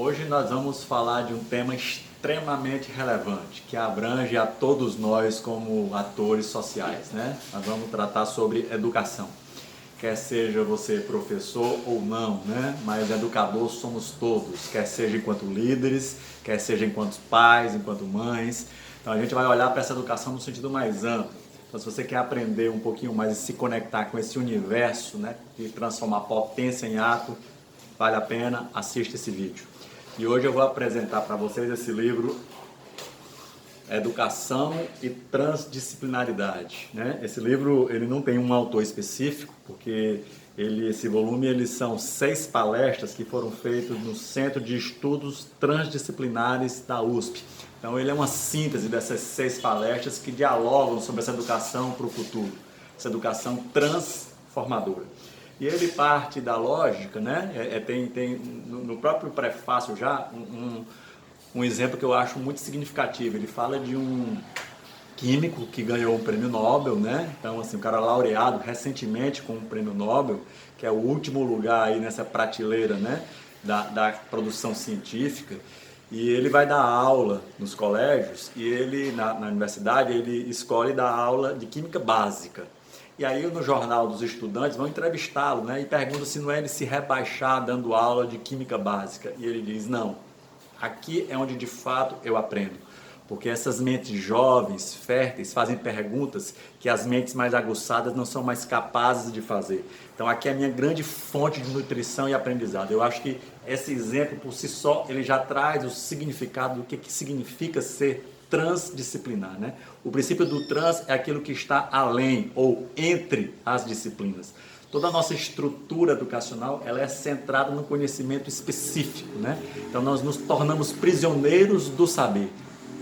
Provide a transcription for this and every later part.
Hoje nós vamos falar de um tema extremamente relevante, que abrange a todos nós como atores sociais, né? Nós vamos tratar sobre educação. Quer seja você professor ou não, né? Mas educador somos todos, quer seja enquanto líderes, quer seja enquanto pais, enquanto mães. Então a gente vai olhar para essa educação no sentido mais amplo. Então se você quer aprender um pouquinho mais e se conectar com esse universo, né? E transformar potência em ato, vale a pena, assista esse vídeo. E hoje eu vou apresentar para vocês esse livro, Educação e Transdisciplinaridade, né? Esse livro ele não tem um autor específico, porque esse volume eles são 6 palestras que foram feitas no Centro de Estudos Transdisciplinares da USP. Então ele é uma síntese dessas 6 palestras que dialogam sobre essa educação para o futuro, essa educação transformadora. E ele parte da lógica, né? Tem no próprio prefácio já um exemplo que eu acho muito significativo. Ele fala de um químico que ganhou um prêmio Nobel, né? Então, assim, um cara laureado recentemente com um prêmio Nobel, que é o último lugar aí nessa prateleira, né? Da produção científica. E ele vai dar aula nos colégios e ele, na universidade, ele escolhe dar aula de química básica. E aí no jornal dos estudantes vão entrevistá-lo, né? E perguntam se não é ele se rebaixar dando aula de química básica. E ele diz, não, aqui é onde de fato eu aprendo. Porque essas mentes jovens, férteis, fazem perguntas que as mentes mais aguçadas não são mais capazes de fazer. Então aqui é a minha grande fonte de nutrição e aprendizado. Eu acho que esse exemplo por si só, ele já traz o significado do que significa ser transdisciplinar, né? O princípio do trans é aquilo que está além ou entre as disciplinas. Toda a nossa estrutura educacional ela é centrada no conhecimento específico, né? Então nós nos tornamos prisioneiros do saber.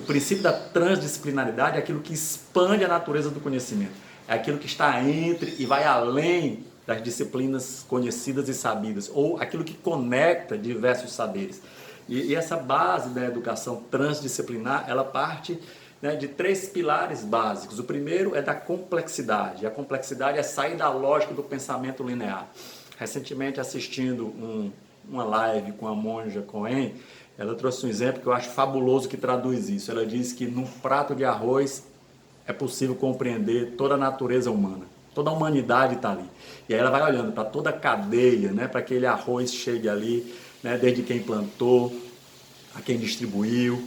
O princípio da transdisciplinaridade é aquilo que expande a natureza do conhecimento. É aquilo que está entre e vai além das disciplinas conhecidas e sabidas, ou aquilo que conecta diversos saberes. E essa base da educação transdisciplinar, ela parte, né, de 3 pilares básicos. O primeiro é da complexidade. A complexidade é sair da lógica do pensamento linear. Recentemente, assistindo uma live com a monja Cohen, ela trouxe um exemplo que eu acho fabuloso que traduz isso. Ela diz que num prato de arroz é possível compreender toda a natureza humana. Toda a humanidade está ali. E aí ela vai olhando para toda a cadeia, né, para que aquele arroz chegue ali, né, desde quem plantou, a quem distribuiu,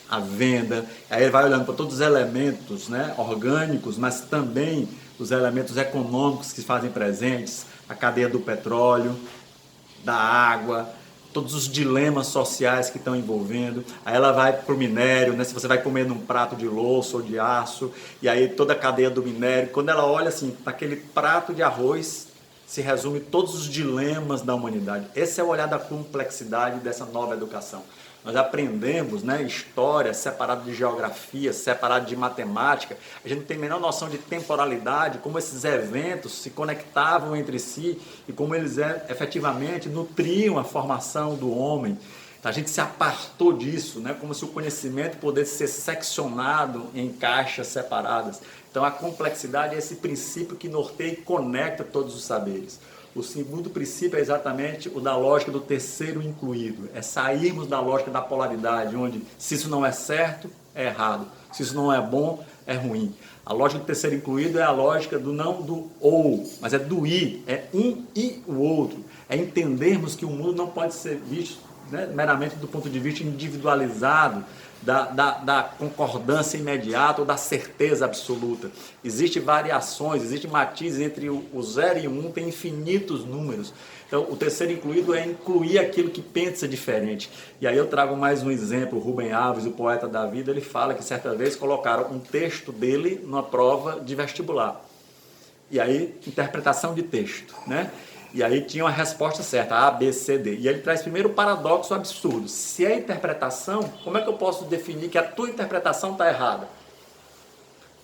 a venda. Aí ele vai olhando para todos os elementos, né, orgânicos, mas também os elementos econômicos que se fazem presentes, a cadeia do petróleo, da água, todos os dilemas sociais que estão envolvendo. Aí ela vai para o minério, né? Se você vai comer num prato de louço ou de aço, e aí toda a cadeia do minério. Quando ela olha assim, naquele prato de arroz, se resume todos os dilemas da humanidade. Esse é o olhar da complexidade dessa nova educação. Nós aprendemos, né, história separada de geografia, separada de matemática. A gente não tem a menor noção de temporalidade, como esses eventos se conectavam entre si e como eles efetivamente nutriam a formação do homem. A gente se apartou disso, né, como se o conhecimento pudesse ser seccionado em caixas separadas. Então a complexidade é esse princípio que norteia e conecta todos os saberes. O segundo princípio é exatamente o da lógica do terceiro incluído. É sairmos da lógica da polaridade, onde se isso não é certo, é errado. Se isso não é bom, é ruim. A lógica do terceiro incluído é a lógica do não do ou, mas é do e. É um e o outro. É entendermos que o mundo não pode ser visto, né, meramente do ponto de vista individualizado, da concordância imediata ou da certeza absoluta. Existem variações, existem matizes entre o 0 e o 1, tem infinitos números. Então, o terceiro incluído é incluir aquilo que pensa diferente. E aí eu trago mais um exemplo. Rubem Alves, o poeta da vida, ele fala que certa vez colocaram um texto dele numa prova de vestibular. E aí, interpretação de texto, né? E aí tinha uma resposta certa, A, B, C, D. E ele traz primeiro o paradoxo absurdo. Se é interpretação, como é que eu posso definir que a tua interpretação está errada?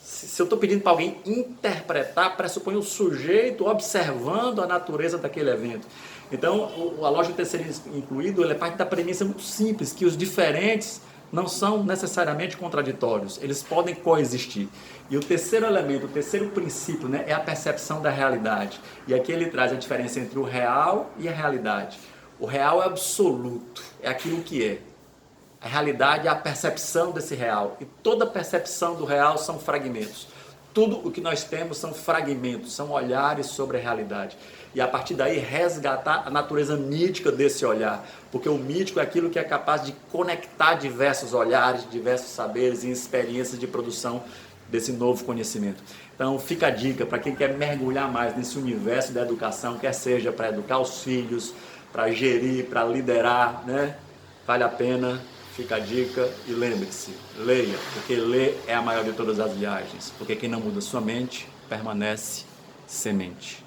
Se eu estou pedindo para alguém interpretar, pressupõe o sujeito observando a natureza daquele evento. Então, a lógica do terceiro incluído, ele é parte da premissa muito simples, que os diferentes não são necessariamente contraditórios, eles podem coexistir. E o terceiro elemento, o terceiro princípio, né, é a percepção da realidade. E aqui ele traz a diferença entre o real e a realidade. O real é absoluto, é aquilo que é. A realidade é a percepção desse real. E toda percepção do real são fragmentos. Tudo o que nós temos são fragmentos, são olhares sobre a realidade. E a partir daí resgatar a natureza mítica desse olhar. Porque o mítico é aquilo que é capaz de conectar diversos olhares, diversos saberes e experiências de produção desse novo conhecimento. Então fica a dica para quem quer mergulhar mais nesse universo da educação, quer seja para educar os filhos, para gerir, para liderar, né? Vale a pena. Fica a dica e lembre-se, leia, porque ler é a maior de todas as viagens, porque quem não muda sua mente, permanece semente.